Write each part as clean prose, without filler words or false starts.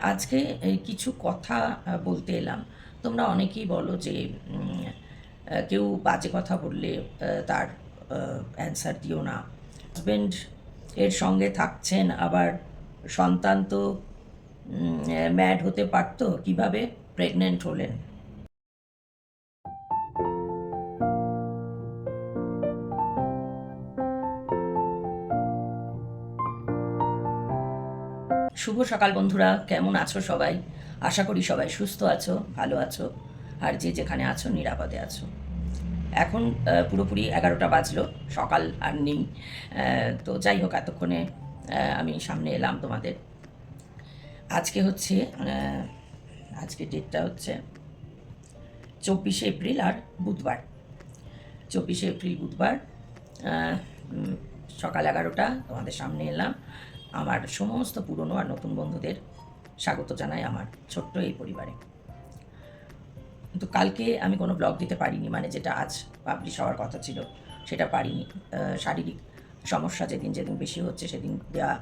আজকে এই কিছু কথা বলতে এলাম। তোমরা অনেকেই বলো যে কেউ বাজে কথা বললে তার অ্যান্সার দিও না। হাসব্যান্ড এর সঙ্গে থাকছেন, আবার সন্তান তো ম্যাড হতে পারতো, কিভাবে প্রেগনেন্ট হলেন? শুভ সকাল বন্ধুরা, কেমন আছো সবাই? আশা করি সবাই সুস্থ আছো, ভালো আছো, আর যে যেখানে আছো নিরাপদে আছো। এখন পুরোপুরি 11টা বাজলো, সকাল আর নেই। তো যাই হোক, এতক্ষণে আমি সামনে এলাম তোমাদের। আজকে হচ্ছে আজকে ডেটটা হচ্ছে 24শে এপ্রিল আর বুধবার। 24শে এপ্রিল বুধবার, আহ, সকাল 11টা তোমাদের সামনে এলাম। আমার সমস্ত পুরনো আর নতুন বন্ধুদের স্বাগত জানাই আমার ছোট্ট এই পরিবারে। কিন্তু কালকে আমি কোনো ব্লগ দিতে পারিনি, মানে যেটা আজ পাবলিশ হওয়ার কথা ছিল সেটা পারিনি। শারীরিক সমস্যা যেদিন যেদিন বেশি হচ্ছে সেদিন দেওয়া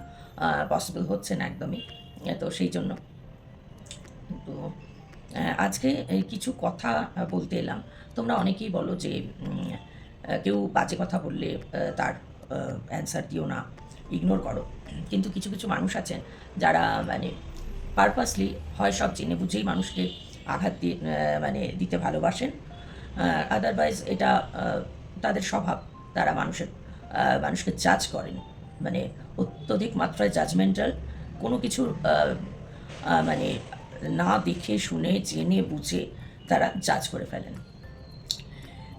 পসিবল হচ্ছে না একদমই। তো সেই জন্য তো আজকে এই কিছু কথা বলতে এলাম। তোমরা অনেকেই বলো যে কেউ বাজে কথা বললে তার অ্যান্সার দিও না, ইগনোর করো। কিন্তু কিছু কিছু মানুষ আছেন যারা মানে পারপাসলি হয় সব জেনে বুঝেই মানুষকে আঘাত দিয়ে মানে দিতে ভালোবাসেন। আদারওয়াইজ এটা তাদের স্বভাব। তারা মানুষকে জাজ করেন, মানে অত্যধিক মাত্রায় জাজমেন্টাল। কোনো কিছুর মানে না দেখে শুনে জেনে বুঝে তারা জাজ করে ফেলেন।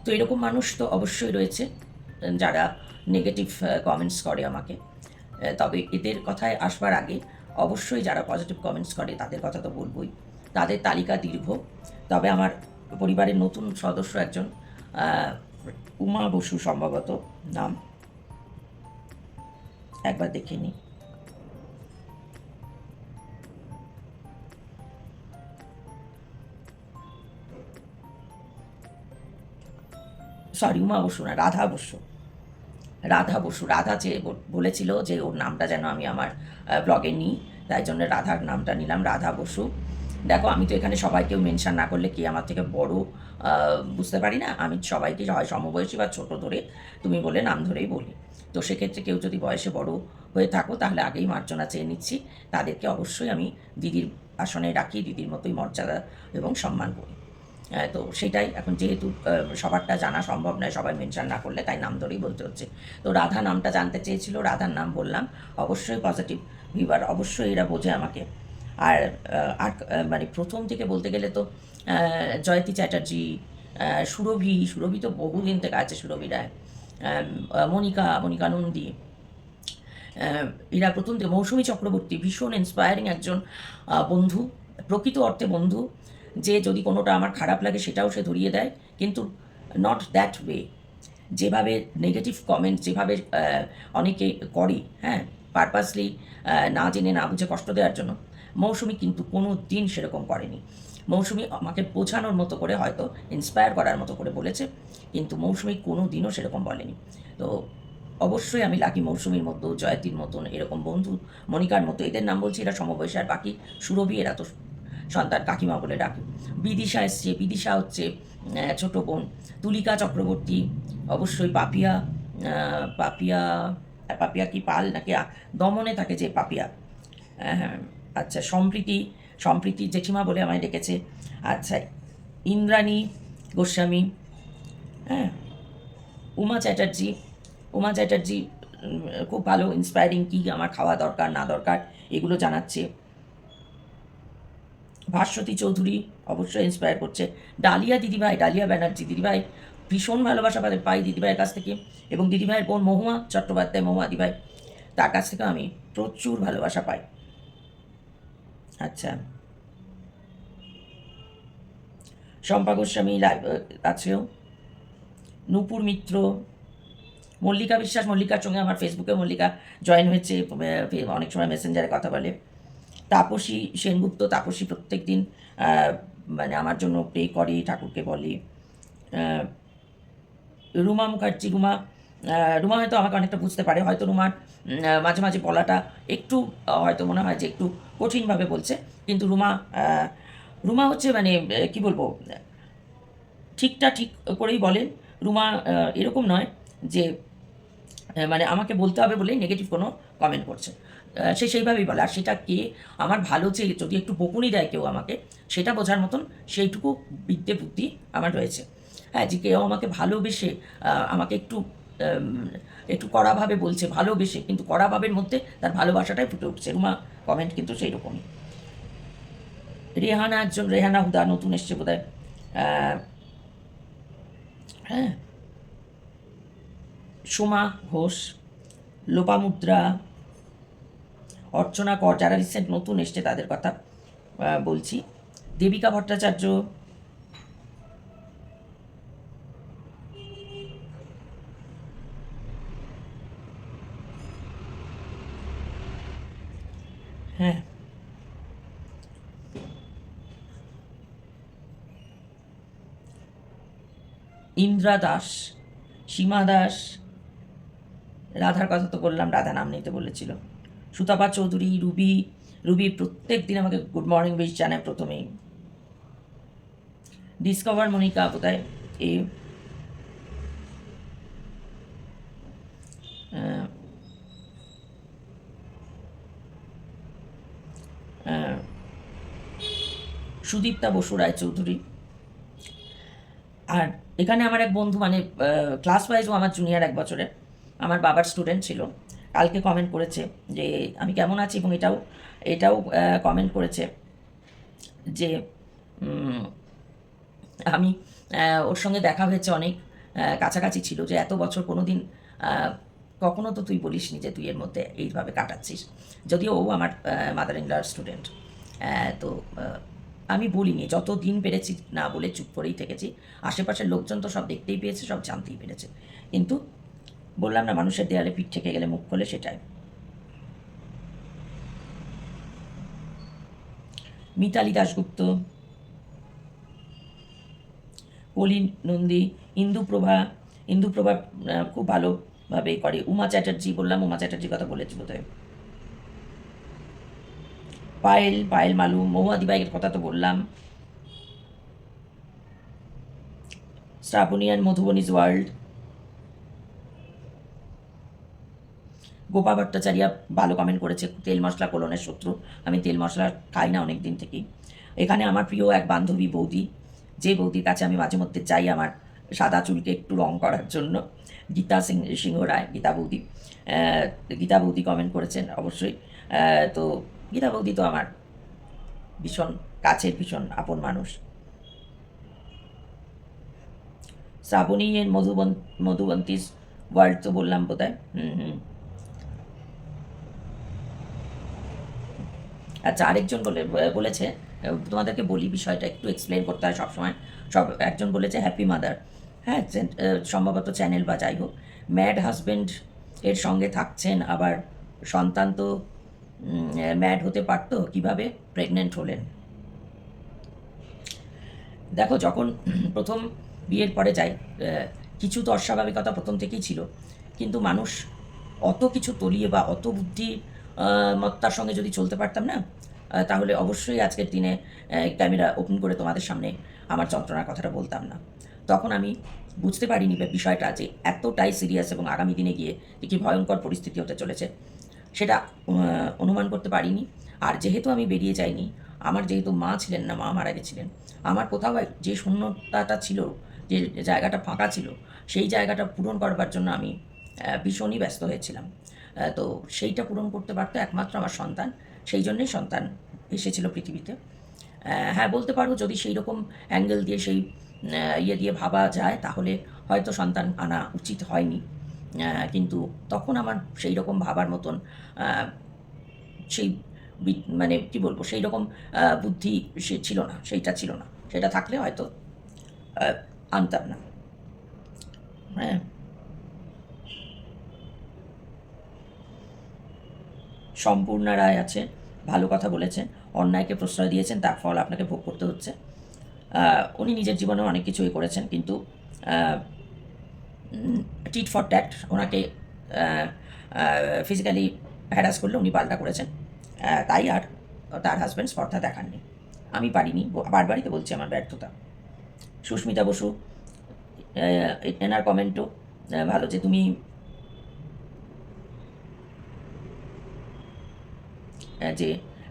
তো এরকম মানুষ তো অবশ্যই রয়েছে যারা নেগেটিভ কমেন্টস করে আমাকে। তবে এদের কথায় আসবার আগে অবশ্যই যারা পজিটিভ কমেন্টস করে তাদের কথা তো বলবই। তাদের তালিকা দীর্ঘ। তবে আমার পরিবারের নতুন সদস্য একজন, উমা বসু সম্ভবত নাম, একবার দেখে নিই। সরি, উমা বসু না, রাধা বসু। রাধা বসু, রাধা যে বলেছিল যে ওর নামটা যেন আমি আমার ব্লগে নিই, তাই জন্য রাধার নামটা নিলাম, রাধা বসু। দেখো, আমি তো এখানে সবাইকেও মেনশন না করলে কে আমার থেকে বড় বুঝতে পারি না। আমি সবাইকে হয় সমবয়সী বা ছোট ধরে তুমি বলে নাম ধরেই বলি। তো সেক্ষেত্রে কেউ যদি বয়সে বড় হয়ে থাকো তাহলে আগেই মার্জনা চেয়ে নিচ্ছি। তাদেরকে অবশ্যই আমি দিদির আসনে রাখি, দিদির মতোই মর্যাদা এবং সম্মান করি। তো সেটাই এখন যেহেতু সবারটা জানা সম্ভব নয় সবাই মেনশন না করলে, তাই নাম ধরেই বলতে হচ্ছে। তো রাধা নামটা জানতে চেয়েছিল, রাধার নাম বললাম। অবশ্যই পজিটিভ ভিউয়ার, অবশ্যই এরা বোঝে আমাকে। আর মানে প্রথম থেকে বলতে গেলে তো জয়তী চ্যাটার্জি, সুরভি তো বহুদিন থেকে আছে, সুরভি রায়, মনিকা নন্দী, এরা প্রথম থেকে, মৌসুমী চক্রবর্তী ভীষণ ইন্সপায়ারিং একজন বন্ধু, প্রকৃত অর্থে বন্ধু, যে যদি কোনোটা আমার খারাপ লাগে সেটাও সে ধরিয়ে দেয়, কিন্তু নট দ্যাট ওয়ে। যেভাবে নেগেটিভ কমেন্ট যেভাবে অনেকে করে, হ্যাঁ, পারপাসলি না জেনে না বুঝে কষ্ট দেওয়ার জন্য, মৌসুমি কিন্তু কোনো দিন সেরকম করেনি। মৌসুমি আমাকে বোঝানোর মতো করে, হয়তো ইন্সপায়ার করার মতো করে বলেছে, কিন্তু মৌসুমি কোনো দিনও সেরকম বলেনি। তো অবশ্যই আমি লাকি মৌসুমীর মতো, জয়তীর মতন এরকম বন্ধু, মনিকার মতো, এদের নাম বলছি, এরা সমবয়সী। আর বাকি সুরভি, এরা তো সন্তান কাকিমা বলে ডাকি। বিদিশা এসছে, বিদিশা হচ্ছে ছোট বোন। তুলিকা চক্রবর্তী, অবশ্যই পাপিয়া, পাপিয়া, পাপিয়া কি পাল নাকি দমনে থাকে যে পাপিয়া, হ্যাঁ। আচ্ছা, সম্প্রীতি জেঠিমা বলে আমায় ডেকেছে। আচ্ছা, ইন্দ্রাণী গোস্বামী, হ্যাঁ, উমা চ্যাটার্জি। উমা চ্যাটার্জি খুব ভালো, ইন্সপায়ারিং, কী আমার খাওয়া দরকার না দরকার এগুলো জানাচ্ছে। ভাস্বতী চৌধুরী অবশ্যই ইন্সপায়ার করছে। ডালিয়া দিদিভাই, ডালিয়া ব্যানার্জি দিদিভাই, ভীষণ ভালোবাসা পাই দিদিভাইয়ের কাছ থেকে। এবং দিদিভাইয়ের বোন মহুয়া চট্টোপাধ্যায়, মহুয়া দিদিভাই, তার কাছ থেকে আমি প্রচুর ভালোবাসা পাই। আচ্ছা, শম্পা গোস্বামী আছেও, নূপুর মিত্র, মল্লিকা বিশ্বাস, মল্লিকার সঙ্গে আমার ফেসবুকে মল্লিকা জয়েন হয়েছে, অনেক সময় মেসেঞ্জারে কথা বলে। তাপসী সেনগুপ্ত, তাপসী প্রত্যেক দিন মানে আমার জন্য প্রে করে, ঠাকুরকে বলে। রুমা মুখার্জি, রুমা রুমা হয়তো আমাকে অনেকটা বুঝতে পারে, হয়তো রুমার মাঝে মাঝে বলাটা একটু হয়তো মনে হয় যে একটু কঠিনভাবে বলছে, কিন্তু রুমা হচ্ছে মানে কি বলবো, ঠিকটা ঠিক করেই বলেন। রুমা এরকম নয় যে মানে আমাকে বলতে হবে বলেই নেগেটিভ কোনো কমেন্ট করছে। সে সেইভাবেই বলে, আর সেটা কে আমার ভালো চেয়ে যদি একটু বকুনি দেয় কেউ আমাকে, সেটা বোঝার মতন সেইটুকু বিদ্যে বুদ্ধি আমার রয়েছে। হ্যাঁ, যে কেউ আমাকে ভালোবেসে আমাকে একটু একটু কড়াভাবে বলছে, ভালোবেসে, কিন্তু কড়াভাবের মধ্যে তার ভালোবাসাটাই ফুটে উঠছে। রুমা কমেন্ট কিন্তু সেই রকমই। রেহানা হুদা নতুন এসছে বোধহয়। হ্যাঁ, সোমা ঘোষ, লোপামুদ্রা, অর্চনা কর, যারা রিসেন্ট নতুন এসছে তাদের কথা বলছি। দেবিকা ভট্টাচার্য, হ্যাঁ, ইন্দ্রা দাস, সীমা দাস, রাধার কথা তো বললাম, রাধা নাম নিতে বলেছিল। সুতাপা চৌধুরী, রুবি, রুবি প্রত্যেক দিন আমাকে গুড মর্নিং উইশ জানায় প্রথমেই। ডিসকভার মনিকা বোধহয় এই সুদীপ্তা বসু রায়চৌধুরী। আর এখানে আমার এক বন্ধু, মানে ক্লাস ওয়াইজও আমার জুনিয়র 1 বছরের, আমার বাবার স্টুডেন্ট ছিল, কালকে কমেন্ট করেছে যে আমি কেমন আছি, এবং এটাও এটাও কমেন্ট করেছে যে আমি ওর সঙ্গে দেখা হয়েছে অনেক, কাছাকাছি ছিল, যে এত বছর কোনো দিন কখনো তো তুই বলিসনি যে তুই এর মধ্যে এইভাবে কাটাচ্ছিস। যদিও ও আমার মাদার ইন লর স্টুডেন্ট, তো আমি বলিনি, যত দিন পেরেছি না বলে চুপ করেই থেকেছি। আশেপাশের লোকজন তো সব দেখতেই পেয়েছে, সব জানতেই পেরেছে, কিন্তু বললাম না, মানুষের দেয়ালে পিঠ থেকে গেলে মুখ খোলে, সেটাই। মিতালি দাশগুপ্ত, কলিন নন্দী, ইন্দুপ্রভা, ইন্দুপ্রভা খুব ভালোভাবে করে। উমা চ্যাটার্জি, বললাম উমা চ্যাটার্জির কথা বলেছি বোধহয়। পায়েল, পায়েল মালু, মহুয়াদি বাইকের কথা তো বললাম। শ্রাবণিয়ান, মধুবনীজ ওয়ার্ল্ড, গোপা ভট্টাচার্য ভালো কমেন্ট করেছে, তেল মশলা কোলনের শত্রু, আমি তেল মশলা খাই না অনেক দিন থেকেই। এখানে আমার প্রিয় এক বান্ধবী বৌদি, যে বৌদির কাছে আমি মাঝে মধ্যে চাই আমার সাদা চুলকে একটু রং করার জন্য, গীতা সিংহ রায়, গীতা বৌদি। গীতা বৌদি কমেন্ট করেছেন অবশ্যই। তো গীতা বৌদি তো আমার ভীষণ কাছের, ভীষণ আপন মানুষ। শ্রাবণীর মধুবন্তিস ওয়ার্ল্ড তো বললাম বোধহয়। আচ্ছা, আরেকজন বলেছে, তোমাদেরকে বলি বিষয়টা একটু এক্সপ্লেন করতে হয় সবসময়। একজন বলেছে হ্যাপি মাদার, হ্যাঁ, সম্ভবত চ্যানেল বা যাই হোক, ম্যাড হাজব্যান্ড এর সঙ্গে থাকছেন, আবার সন্তান তো ম্যাড হতে পারতো, কিভাবে প্রেগনেন্ট হলেন? দেখো, যখন প্রথম বিয়ের পরে যাই, কিছু তো অস্বাভাবিকতা প্রথম থেকেই ছিল, কিন্তু মানুষ অত কিছু তলিয়ে বা অত বুদ্ধি মত্তার সঙ্গে যদি চলতে পারতাম না, তাহলে অবশ্যই আজকের দিনে ক্যামেরা ওপেন করে তোমাদের সামনে আমার যন্ত্রণার কথাটা বলতাম না। তখন আমি বুঝতে পারিনি বিষয়টা যে এতটাই সিরিয়াস, এবং আগামী দিনে গিয়ে কী ভয়ঙ্কর পরিস্থিতি হতে চলেছে সেটা অনুমান করতে পারিনি। আর যেহেতু আমি বেরিয়ে যাইনি, আমার যেহেতু মা ছিলেন না, মা মারা গেছিলেন, আমার কোথাও যে শূন্যতাটা ছিল, যে জায়গাটা ফাঁকা ছিল, সেই জায়গাটা পূরণ করবার জন্য আমি ভীষণই ব্যস্ত হয়েছিলাম। তো সেইটা পূরণ করতে পারতো একমাত্র আমার সন্তান, সেই জন্যেই সন্তান এসেছিল পৃথিবীতে। হ্যাঁ, বলতে পারো যদি সেই রকম অ্যাঙ্গেল দিয়ে, সেই ইয়ে দিয়ে ভাবা যায়, তাহলে হয়তো সন্তান আনা উচিত হয়নি, কিন্তু তখন আমার সেই রকম ভাবার মতন সেই মানে কী বলবো, সেই রকম বুদ্ধি সে ছিল না, সেইটা ছিল না, সেটা থাকলে হয়তো আনতাম না। হ্যাঁ, সম্পূর্ণা রায় আছে, ভালো কথা বলেছেন, অন্যায়কে প্রশ্রয় দিয়েছেন, তার ফল আপনাকে ভোগ করতে হচ্ছে। উনি নিজের জীবনে অনেক কিছুই করেছেন, কিন্তু টিট ফর ট্যাট, ওনাকে ফিজিক্যালি হ্যারাস করলে উনি পাল্টা করেছেন, তাই আর তার হাজব্যান্ড স্পর্ধা দেখাননি। আমি পারিনি, বারবারই তো বলছি আমার ব্যর্থতা। সুস্মিতা বসু, এনার কমেন্টও ভালো, যে তুমি যে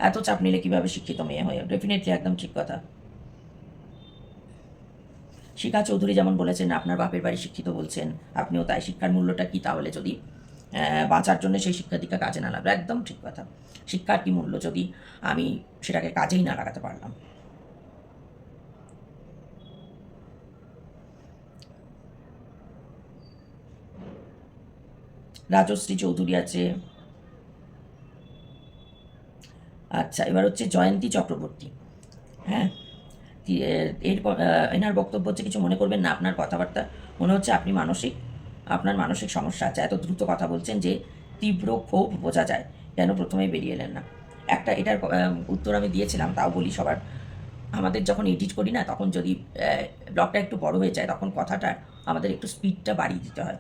এত চাপ নিলে কীভাবে শিক্ষিত মেয়ে হয়ে, ডেফিনেটলি একদম ঠিক কথা। শিখা চৌধুরী যেমন বলেছেন আপনার বাপের বাড়ি শিক্ষিত বলছেন, আপনিও তাই। শিক্ষার মূল্যটা কী তাহলে, যদি বাঁচার জন্য সেই শিক্ষা দীক্ষা কাজে না লাগবে? একদম ঠিক কথা। শিক্ষার কী মূল্য যদি আমি সেটাকে কাজেই না লাগাতে পারলাম? রাজশ্রী চৌধুরী আছে। আচ্ছা, এবার হচ্ছে জয়ন্তী চক্রবর্তী। হ্যাঁ, এনার বক্তব্য হচ্ছে কিছু মনে করবেন না, আপনার কথাবার্তা মনে হচ্ছে আপনার মানসিক সমস্যা আছে। এত দ্রুত কথা বলছেন যে তীব্র ক্ষোভ বোঝা যায়, কেন প্রথমেই বেরিয়ে এলেন না? এটার উত্তর আমি দিয়েছিলাম, তাও বলি সবার। আমাদের যখন এডিট করি না, তখন যদি ব্লগটা একটু বড় হয়ে যায়, তখন কথাটা আমাদের একটু স্পিডটা বাড়িয়ে দিতে হয়।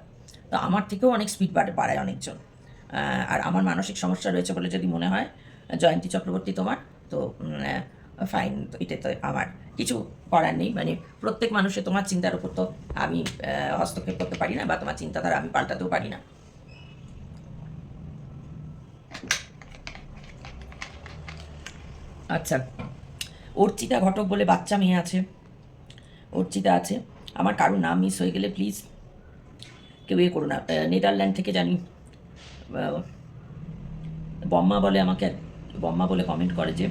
তো আমার থেকেও অনেক স্পিড বাড়ায় অনেকজন। আর আমার মানসিক সমস্যা রয়েছে বলে যদি মনে হয় জয়ন্তী চক্রবর্তী তোমার, তো ফাইন, তো এটা তো আমার কিছু করার নেই। মানে প্রত্যেক মানুষের, তোমার চিন্তার উপর তো আমি হস্তক্ষেপ করতে পারি না, বা তোমার চিন্তাধারা আমি পাল্টাতেও পারি না। আচ্ছা, অর্চিতা ঘটক বলে বাচ্চা মেয়ে আছে, অর্চিতা আছে। আমার কারো নাম মিস হয়ে গেলে প্লিজ কেউ করো না। নেদারল্যান্ড থেকে জানি বম্মা বলে, আমাকে বম্মা বলে কমেন্ট করে যে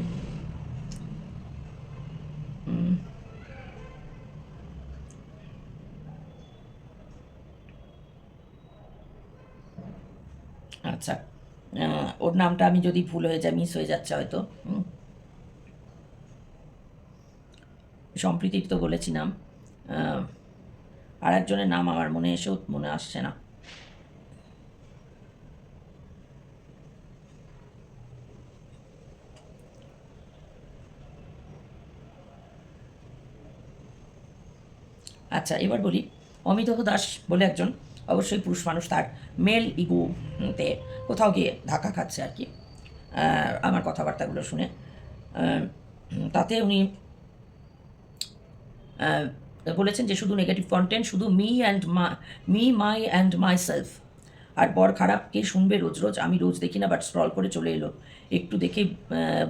আচ্ছা, ওর নামটা আমি যদি ভুল হয়ে যায়, মিস হয়ে যাচ্ছে হয়তো। সম্প্রীতির তো বলেছিলাম, আর একজনের নাম আমার মনে আসছে না। আচ্ছা, এবার বলি, অমিতাভ দাস বলে একজন, অবশ্যই পুরুষ মানুষ, তার মেল ইগোতে কোথাও গিয়ে ধাক্কা খাচ্ছে আর কি, আমার কথাবার্তাগুলো শুনে। তাতে উনি বলেছেন যে শুধু নেগেটিভ কন্টেন্ট, শুধু মাই অ্যান্ড মাই সেলফ। আর বর খারাপ কে শুনবে রোজ রোজ, আমি রোজ দেখি না, বাট স্ক্রল করে চলে এলো, একটু দেখে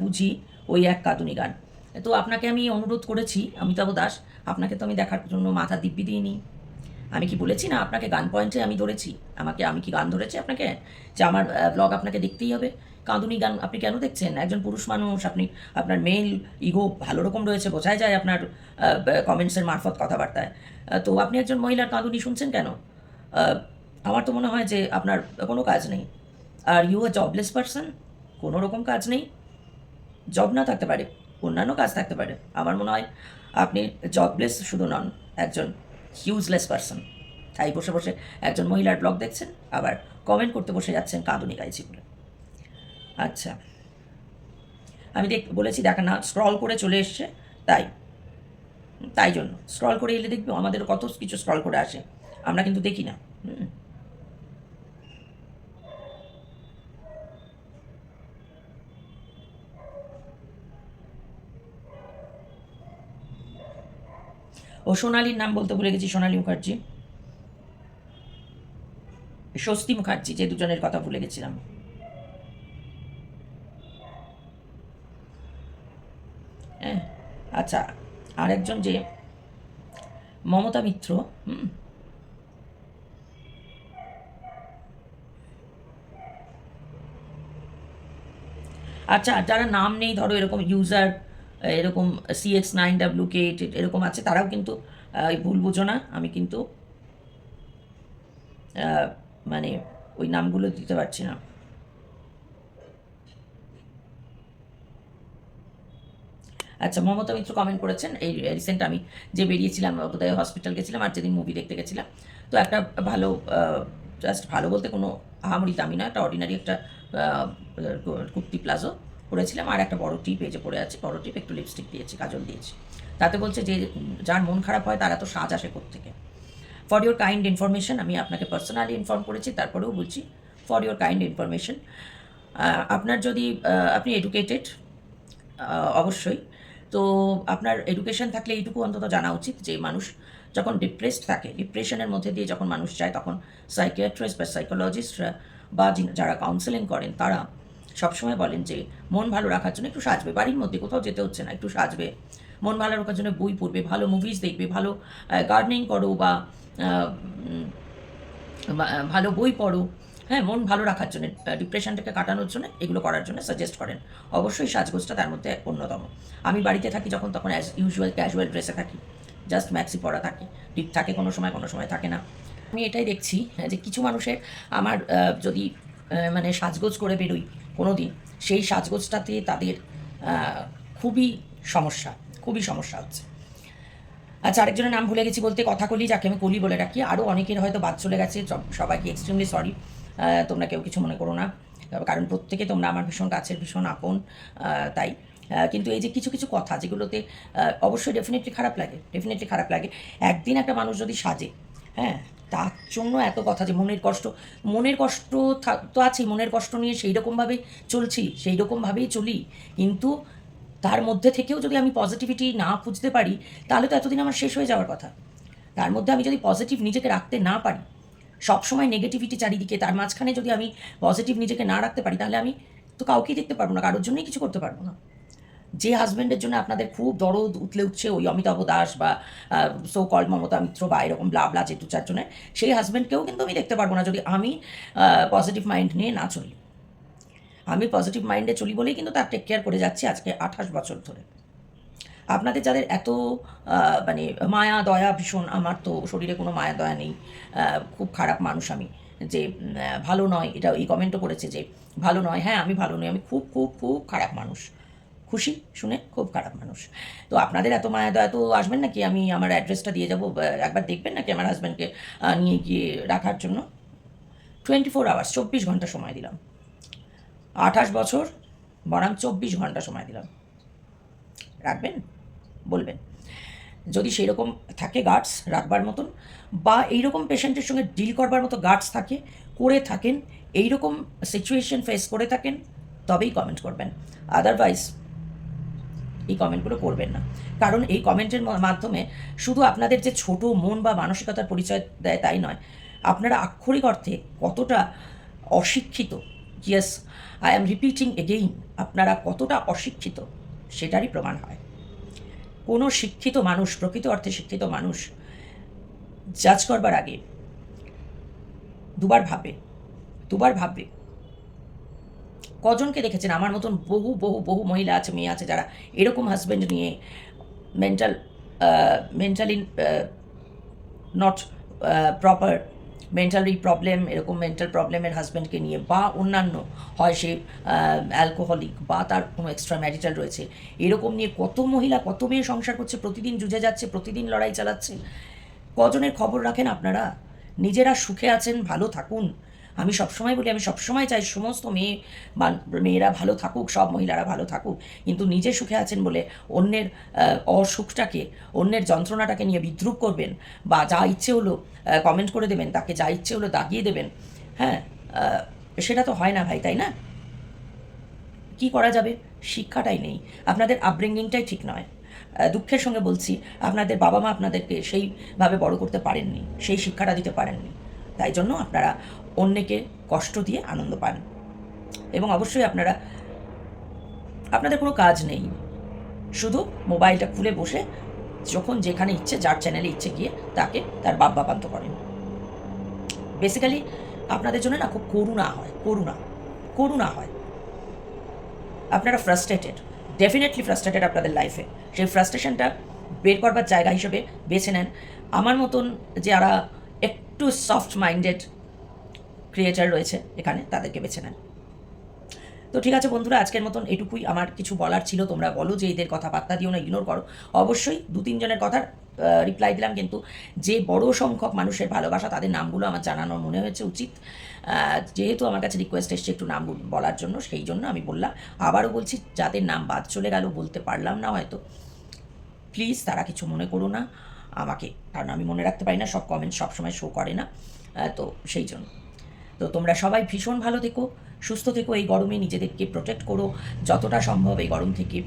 বুঝি ওই এক কাঁদুনি গান। তো আপনাকে আমি অনুরোধ করেছি অমিতাভ দাস, আপনাকে তো আমি দেখার জন্য মাথা দিব্যি দিইনি। আমি কি বলেছি না আপনাকে গান পয়েন্টে আমি ধরেছি? আমি কি গান ধরেছি আপনাকে যে আমার ব্লগ আপনাকে দেখতেই হবে? কাঁদুনি গান আপনি কেন দেখছেন? একজন পুরুষ মানুষ আপনি, আপনার মেল ইগো ভালো রকম রয়েছে, বোঝাই যায় আপনার কমেন্টসের মারফত, কথাবার্তায়। তো আপনি একজন মহিলার কাঁদুনি শুনছেন কেন? আমার তো মনে হয় যে আপনার কোনো কাজ নেই। Are you a jobless person, কোনো রকম কাজ নেই। জব না থাকতে পারে, অন্যান্য কাজ থাকতে পারে। আমার মনে হয় আপনি জবলেস শুধু নন, একজন হিউজলেস পারসন। তাই বসে বসে একজন মহিলার ব্লগ দেখছেন, আবার কমেন্ট করতে বসে যাচ্ছেন কাঁদুনি গাইছি বলে। আচ্ছা, আমি বলেছি দেখা না, স্ক্রল করে চলে এসছে, তাই তাই জন্য স্ক্রল করে এলে দেখবো আমাদের কত কিছু স্ক্রল করে আসে, আমরা কিন্তু দেখি না। ও সোনালির নাম বলতে ভুলে গেছি, সোনালি মুখার্জি, স্বস্তি মুখার্জি, যে দুজনের কথা ভুলে গেছিলাম। হ্যাঁ, আচ্ছা, আরেকজন যে মমতা মিত্র, আচ্ছা, যারা নাম নেই, ধরো এরকম ইউজার, এরকম CX9WK এরকম আছে, তারাও কিন্তু ভুল বুঝো না, আমি কিন্তু মানে ওই নামগুলো দিতে পারছি না। আচ্ছা, মমতা মিত্র কমেন্ট করেছেন, এই রিসেন্ট আমি যে বেরিয়েছিলাম, বোধহয় হসপিটাল গেছিলাম, আর যেদিন মুভি দেখতে গেছিলাম, তো একটা ভালো, জাস্ট ভালো বলতে কোনো আহামরি দামি না, একটা অর্ডিনারি একটা কুর্তি প্লাজো পরেছিলাম, আর একটা বড় টিপ এই যে পরে আছে, বড় টিপ, একটু লিপস্টিক দিয়েছি, কাজল দিয়েছি। তাতে বলছে যে যার মন খারাপ হয় তারা তো সাজ আসে কোত্থেকে। ফর ইউর কাইন্ড ইনফরমেশন, আমি আপনাকে পার্সোনালি ইনফর্ম করেছি, তারপরেও বলছি ফর ইউর কাইন্ড ইনফরমেশন। আপনার যদি আপনি এডুকেটেড অবশ্যই, তো আপনার এডুকেশন থাকলে এইটুকু অন্তত জানা উচিত যে মানুষ যখন ডিপ্রেসড থাকে, ডিপ্রেশনের মধ্যে দিয়ে যখন মানুষ যায়, তখন সাইকিয়াট্রিস্ট বা সাইকোলজিস্টরা বা যারা কাউন্সেলিং করেন তারা সবসময় বলেন যে মন ভালো রাখার জন্য একটু সাজবে, বাড়ির মধ্যে কোথাও যেতে হচ্ছে না, একটু সাজবে, মন ভালো রাখার জন্য বই পড়বে, ভালো মুভিজ দেখবে, ভালো গার্ডেনিং করো বা ভালো বই পড়ো, হ্যাঁ, মন ভালো রাখার জন্য, ডিপ্রেশনটাকে কাটানোর জন্য এগুলো করার জন্য সাজেস্ট করেন। অবশ্যই সাজগোজটা তার মধ্যে অন্যতম। আমি বাড়িতে থাকি যখন, তখন অ্যাজ ইউজুয়াল ক্যাজুয়াল ড্রেসে থাকি, জাস্ট ম্যাক্সি পরা থাকে, টিপ থাকে কোনো সময় থাকে না। আমি এটাই দেখছি যে কিছু মানুষের আমার যদি মানে সাজগোজ করে বেরোই কোনো দিন, সেই সাজগোজটাতে তাদের খুবই সমস্যা হচ্ছে। আচ্ছা, আরেকজনের নাম ভুলে গেছি বলতে, কথা কলি, যাকে আমি কলি বলে রাখি। আরও অনেকের হয়তো বাদ চলে গেছে, সবাইকে এক্সট্রিমলি সরি। তোমরা কেউ কিছু মনে করো না, কারণ প্রত্যেকে তোমরা আমার ভীষণ কাছের, ভীষণ আপন, তাই। কিন্তু এই যে কিছু কিছু কথা যেগুলোতে অবশ্যই ডেফিনেটলি খারাপ লাগে। একদিন একটা মানুষ যদি সাজে, হ্যাঁ, তার জন্য এত কথা, যে মনের কষ্ট তো আছেই, মনের কষ্ট নিয়ে সেই রকমভাবেই চলি, কিন্তু তার মধ্যে থেকেও যদি আমি পজিটিভিটি না খুঁজতে পারি, তাহলে তো এতদিন আমার শেষ হয়ে যাওয়ার কথা। তার মধ্যে আমি যদি পজিটিভ নিজেকে রাখতে না পারি, সবসময় নেগেটিভিটি চারিদিকে, তার মাঝখানে যদি আমি পজিটিভ নিজেকে না রাখতে পারি, তাহলে আমি তো কাউকেই দেখতে পারবো না, কারোর জন্যই কিছু করতে পারবো না। যে হাজব্যান্ডের জন্য আপনাদের খুব দরদ উঠছে, ওই অমিতাভ দাস বা সো কল্ড মমতা মিত্র বা এরকম ব্লা যে দু চারজনের, সেই হাজব্যান্ডকেও কিন্তু আমি দেখতে পারবো না যদি আমি পজিটিভ মাইন্ড নিয়ে না চলি। আমি পজিটিভ মাইন্ডে চলি বলেই কিন্তু তার টেক কেয়ার করে যাচ্ছি আজকে 28 বছর ধরে। আপনাদের যাদের এত মানে মায়া দয়া ভীষণ, আমার তো শরীরে কোনো মায়া দয়া নেই, খুব খারাপ মানুষ আমি, যে ভালো নয়, এটা এই কমেন্টও করেছে যে ভালো নয়, হ্যাঁ আমি ভালো নই, আমি খুব খুব খুব খারাপ মানুষ, খুশি শুনে, খুব খারাপ মানুষ। তো আপনাদের এত মায়া দয়া তো আসবেন নাকি আমি আমার অ্যাড্রেসটা দিয়ে যাবো, একবার দেখবেন নাকি আমার হাজব্যান্ডকে নিয়ে গিয়ে রাখার জন্য? 24 আওয়ার্স, 24 ঘন্টা সময় দিলাম, 28 বছর বরং 24 ঘন্টা সময় দিলাম, রাখবেন? বলবেন। যদি সেই রকম থাকে গার্ডস রাখবার মতন, বা এইরকম পেশেন্টের সঙ্গে ডিল করবার মতো গার্ডস করে থাকেন, এইরকম সিচুয়েশন ফেস করে থাকেন, তবেই কমেন্ট করবেন, আদারওয়াইজ এই কমেন্টগুলো করবেন না। কারণ এই কমেন্টের মাধ্যমে শুধু আপনাদের যে ছোট মন বা মানসিকতার পরিচয় দেয় তাই নয়, আপনারা আক্ষরিক অর্থে কতটা অশিক্ষিত, yes I am repeating again, আপনারা কতটা অশিক্ষিত সেটারই প্রমাণ হয়। কোনো শিক্ষিত মানুষ, প্রকৃত অর্থে শিক্ষিত মানুষ জাজ করবার আগে দুবার ভাববে। কজনকে দেখেছেন আমার মতন বহু বহু বহু মহিলা আছে, মেয়ে আছে, যারা এরকম হাজব্যান্ড নিয়ে mentally not proper, mentally problem, এরকম মেন্টাল প্রবলেমের হাজব্যান্ডকে নিয়ে, বা অন্যান্য হয় সে অ্যালকোহলিক বা তার কোনো এক্সট্রা ম্যারিটাল রয়েছে, এরকম নিয়ে কত মহিলা, কত মেয়ে সংসার করছে, প্রতিদিন যুঝে যাচ্ছে, প্রতিদিন লড়াই চালাচ্ছে। কজনের খবর রাখেন আপনারা? নিজেরা সুখে আছেন, ভালো থাকুন। আমি সবসময় বলি, আমি সবসময় চাই সমস্ত মেয়েরা ভালো থাকুক, সব মহিলারা ভালো থাকুক, কিন্তু নিজে সুখে আছেন বলে অন্যের অসুখটাকে, অন্যের যন্ত্রণাটাকে নিয়ে বিদ্রূপ করবেন, বা যা ইচ্ছে হলো কমেন্ট করে দেবেন, তাকে যা ইচ্ছে হলো দাগিয়ে দেবেন, হ্যাঁ, সেটা তো হয় না ভাই, তাই না? কি করা যাবে? শিক্ষাটাই নেই, আপনাদের আপব্রিঙ্গিংটাই ঠিক নয়। দুঃখের সঙ্গে বলছি, আপনাদের বাবা মা আপনাদেরকে সেইভাবে বড় করতে পারেননি, সেই শিক্ষাটা দিতে পারেননি, তাই জন্য আপনারা অন্যকে কষ্ট দিয়ে আনন্দ পান। এবং অবশ্যই আপনাদের কোনো কাজ নেই, শুধু মোবাইলটা খুলে বসে যখন যেখানে ইচ্ছে, যার চ্যানেলে ইচ্ছে গিয়ে তাকে তার বাপ্পান্ত করেন। বেসিক্যালি আপনাদের জন্য না খুব করুণা হয়। আপনারা ডেফিনেটলি ফ্রাস্ট্রেটেড আপনাদের লাইফে। সেই ফ্রাস্ট্রেশনটা বের করবার জায়গা হিসেবে বেছে নেন আমার মতন যারা একটু সফট মাইন্ডেড ক্রিয়েটার রয়েছে এখানে, তাদেরকে বেছে নেন। তো ঠিক আছে বন্ধুরা, আজকের মতন এটুকুই আমার কিছু বলার ছিল। তোমরা বলো যে এদের কথা পাত্তা দিও না, ইগনোর করো। অবশ্যই 2-3 জনের কথার রিপ্লাই দিলাম, কিন্তু যে বড় সংখ্যক মানুষের ভালোবাসা, তাদের নামগুলো আমার জানানোর মনে হয়েছে উচিত। যেহেতু আমার কাছে রিকোয়েস্ট এসছে একটু নাম বলার জন্য, সেই জন্য আমি বললাম। আবারও বলছি, যাদের নাম বাদ চলে গেল, বলতে পারলাম না হয়তো, প্লিজ তারা কিছু মনে করো না। আমাকে, কারণ আমি মনে রাখতে পারি না, সব কমেন্ট সবসময় শো করে না, তো সেই জন্য। তো তোমরা সবাই ভীষণ ভালো থেকো, সুস্থ থেকো, এই গরমে নিজেদেরকে প্রোটেক্ট করো যতটা সম্ভব এই গরম থেকে।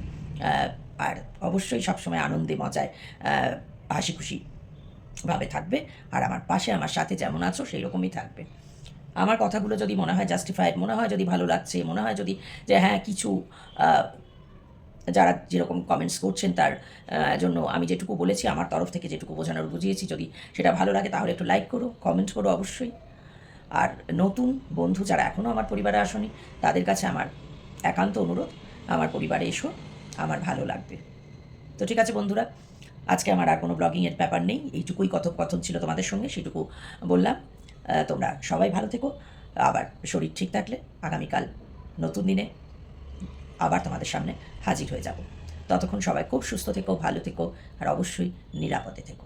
আর অবশ্যই সবসময় আনন্দে মজায় হাসি খুশিভাবে থাকবে, আর আমার পাশে আমার সাথে যেমন আছো সেই রকমই থাকবে। আমার কথাগুলো যদি মনে হয় জাস্টিফাইড, মনে হয় যদি ভালো লাগছে, মনে হয় যদি যে হ্যাঁ কিছু যারা যেরকম কমেন্টস করছেন তার জন্য আমি যেটুকু বলেছি আমার তরফ থেকে যেটুকু বোঝানোর বুঝিয়েছি, যদি সেটা ভালো লাগে তাহলে একটু লাইক করো, কমেন্ট করো অবশ্যই। আর নতুন বন্ধু যারা এখনও আমার পরিবারে আসেনি তাদের কাছে আমার একান্ত অনুরোধ, আমার পরিবারে এসো, আমার ভালো লাগবে। তো ঠিক আছে বন্ধুরা, আজকে আমার আর কোনো ব্লগিংয়ের ব্যাপার নেই, এইটুকুই কথোপকথন ছিল তোমাদের সঙ্গে, সেটুকু বললাম। তোমরা সবাই ভালো থেকো, আবার শরীর ঠিক থাকলে আগামীকাল নতুন দিনে আবার তোমাদের সামনে হাজির হয়ে যাব। ততক্ষণ সবাই খুব সুস্থ থেকো, ভালো থেকো, আর অবশ্যই নিরাপদে থেকো।